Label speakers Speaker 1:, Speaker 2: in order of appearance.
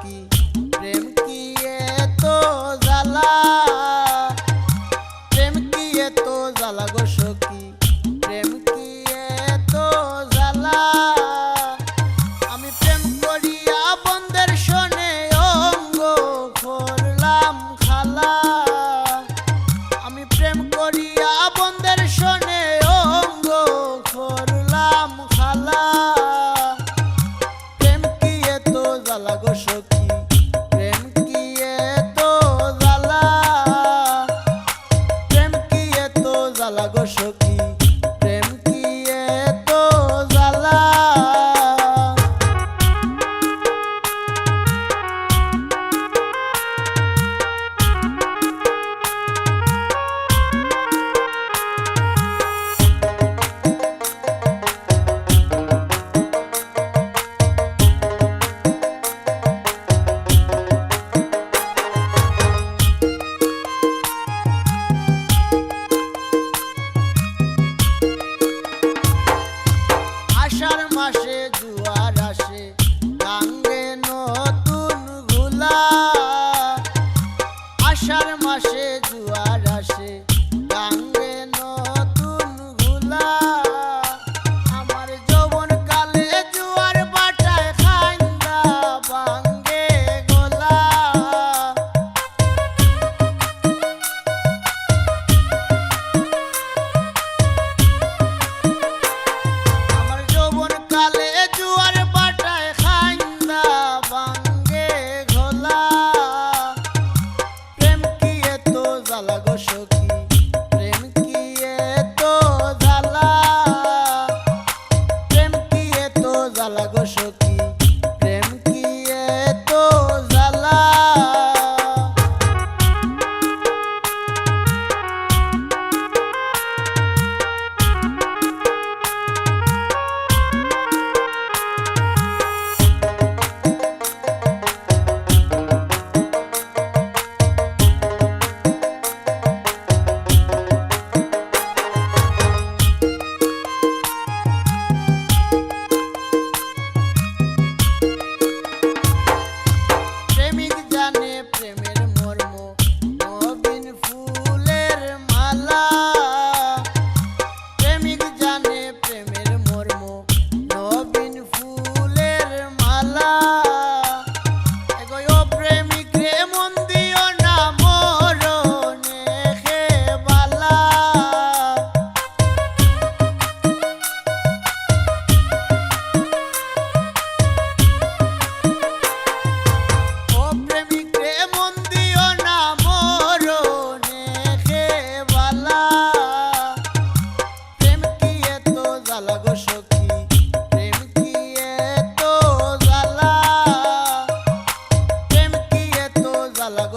Speaker 1: সখী প্রেম কি এত জ্বালা, প্রেম কি এত জ্বালা গো সখী প্রেম কি এত জ্বালা। আমি প্রেম করিয়া বন্ধের শোনে অঙ্গ করলাম খালা, আমি প্রেম করিয়া বন্ধের শোনে অঙ্গ করলাম খালা। প্রেম কি এত জ্বালা গো সখী প্রেম কি এত জ্বালা, প্রেম কি এত জ্বালা গো সখী প্রেম কি এত জ্বালা। আষাঢ় মাসে জোয়ার আসে গাঙ্গে নতুন ঘুলা, আষাঢ় মাসে জোয়ার আসে গাঙ্গে নতুন ঘুলা। আমার যৌবন কালে জোয়ার বাটায় খাইন্দা ভাঙ্গে গোলা, আমার যৌবন কালে জোয়ার বাটায় খাইন্দা ভাঙ্গে ঘোলা। প্রেম কি এত জ্বালা গো সখী প্রেম কি এত জ্বালা, প্রেম কি এত জ্বালা গো সখী প্রেম কি এত জ্বালা। প্রেমিক জানে প্রেমের মর্ম নবীন ফুলের মালা, প্রেমিক জানে প্রেমের মর্ম নবীন ফুলের মালা। এগো ও প্রেমিক রে মন দিও না মরণে খেবালা, ও প্রেমিক রে মন দিও না মরণে খেবালা। প্রেম কি এত জ্বালা গো সখী প্রেম কি এত জ্বালা, প্রেম কি এত জ্বালা গো